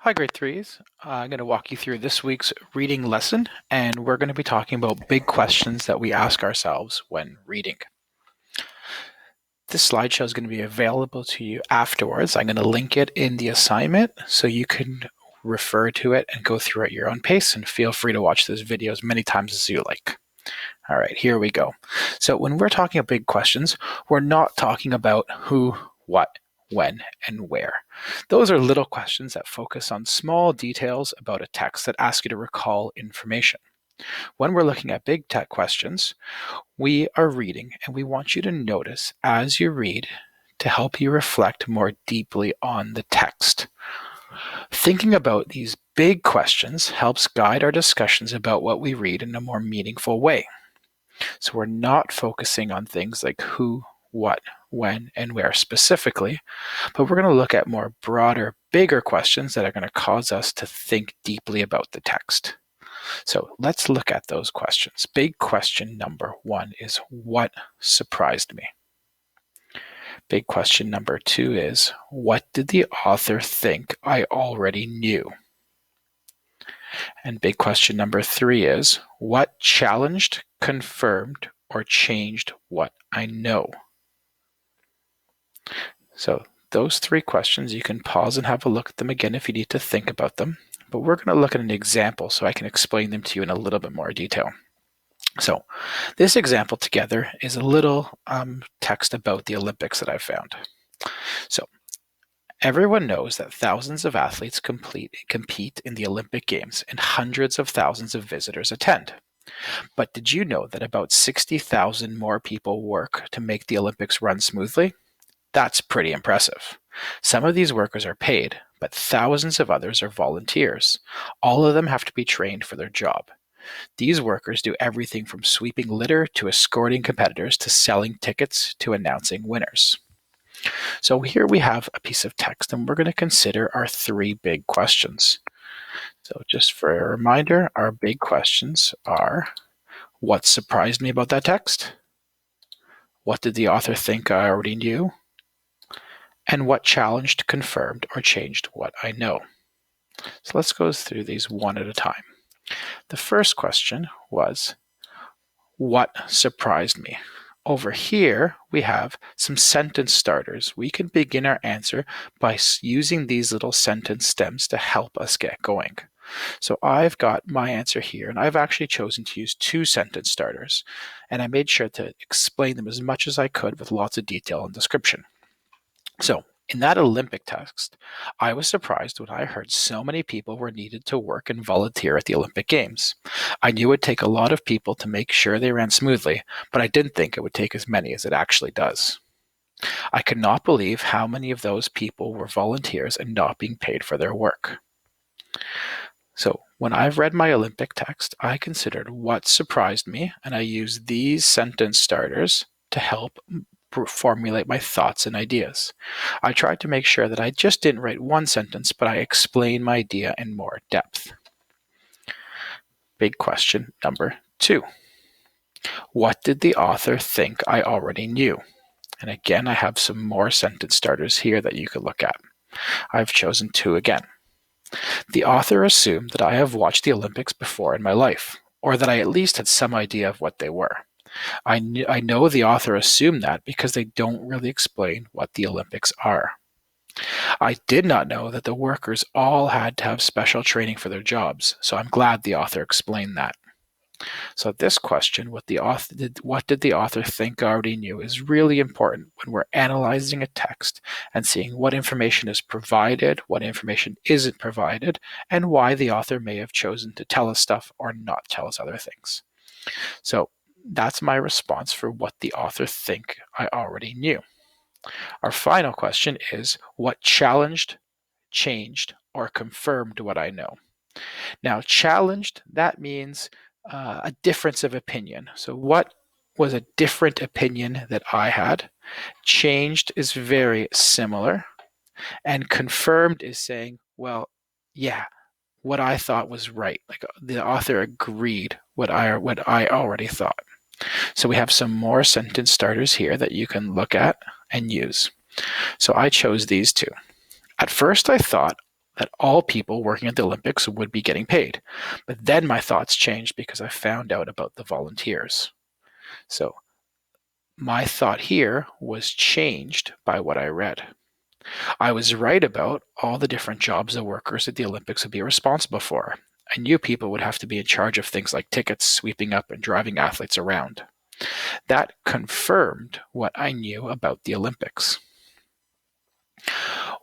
Hi, grade threes. I'm going to walk you through this week's reading lesson, and we're going to be talking about big questions that we ask ourselves when reading. This slideshow is going to be available to you afterwards. I'm going to link it in the assignment so you can refer to it and go through at your own pace, and feel free to watch those videos many times as you like. All right, here we go. So when we're talking about big questions, we're not talking about who, what, when, and where. Those are little questions that focus on small details about a text that ask you to recall information. When we're looking at big tech questions, we are reading, and we want you to notice as you read to help you reflect more deeply on the text. Thinking about these big questions helps guide our discussions about what we read in a more meaningful way. So we're not focusing on things like who, what, when, and where specifically, but we're going to look at more broader, bigger questions that are going to cause us to think deeply about the text. So let's look at those questions. Big question number 1 is, what surprised me? Big question number 2 is, what did the author think I already knew? And big question number 3 is, what challenged, confirmed, or changed what I know? So those 3 questions, you can pause and have a look at them again if you need to think about them. But we're going to look at an example so I can explain them to you in a little bit more detail. So this example together is a little text about the Olympics that I found. So everyone knows that thousands of athletes compete in the Olympic Games, and hundreds of thousands of visitors attend. But did you know that about 60,000 more people work to make the Olympics run smoothly? That's pretty impressive. Some of these workers are paid, but thousands of others are volunteers. All of them have to be trained for their job. These workers do everything from sweeping litter to escorting competitors to selling tickets to announcing winners. So here we have a piece of text, and we're going to consider our 3 big questions. So just for a reminder, our big questions are, what surprised me about that text? What did the author think I already knew? And what challenged, confirmed, or changed what I know? So let's go through these one at a time. The first question was, what surprised me? Over here, we have some sentence starters. We can begin our answer by using these little sentence stems to help us get going. So I've got my answer here, and I've actually chosen to use 2 sentence starters, and I made sure to explain them as much as I could with lots of detail and description. So in that Olympic text, I was surprised when I heard so many people were needed to work and volunteer at the Olympic Games. I knew it would take a lot of people to make sure they ran smoothly, but I didn't think it would take as many as it actually does. I could not believe how many of those people were volunteers and not being paid for their work. So when I've read my Olympic text, I considered what surprised me, and I used these sentence starters to help formulate my thoughts and ideas. I tried to make sure that I just didn't write one sentence, but I explained my idea in more depth. Big question number 2. What did the author think I already knew? And again, I have some more sentence starters here that you could look at. I've chosen 2 again. The author assumed that I have watched the Olympics before in my life, or that I at least had some idea of what they were. I know the author assumed that because they don't really explain what the Olympics are. I did not know that the workers all had to have special training for their jobs, so I'm glad the author explained that. So this question, what did the author think I already knew, is really important when we're analyzing a text and seeing what information is provided, what information isn't provided, and why the author may have chosen to tell us stuff or not tell us other things. So that's my response for what the author think I already knew. Our final question is, what challenged, changed, or confirmed what I know? Now, challenged, that means a difference of opinion. So what was a different opinion that I had? Changed is very similar. And confirmed is saying, well, yeah, what I thought was right. Like the author agreed what I already thought. So we have some more sentence starters here that you can look at and use. So I chose these 2. At first I thought that all people working at the Olympics would be getting paid. But then my thoughts changed because I found out about the volunteers. So my thought here was changed by what I read. I was right about all the different jobs the workers at the Olympics would be responsible for. I knew people would have to be in charge of things like tickets, sweeping up, and driving athletes around. That confirmed what I knew about the Olympics.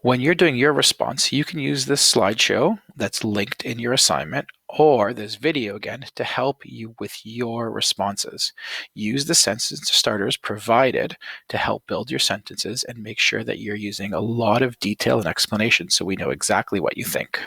When you're doing your response, you can use this slideshow that's linked in your assignment or this video again to help you with your responses. Use the sentence starters provided to help build your sentences and make sure that you're using a lot of detail and explanation so we know exactly what you think.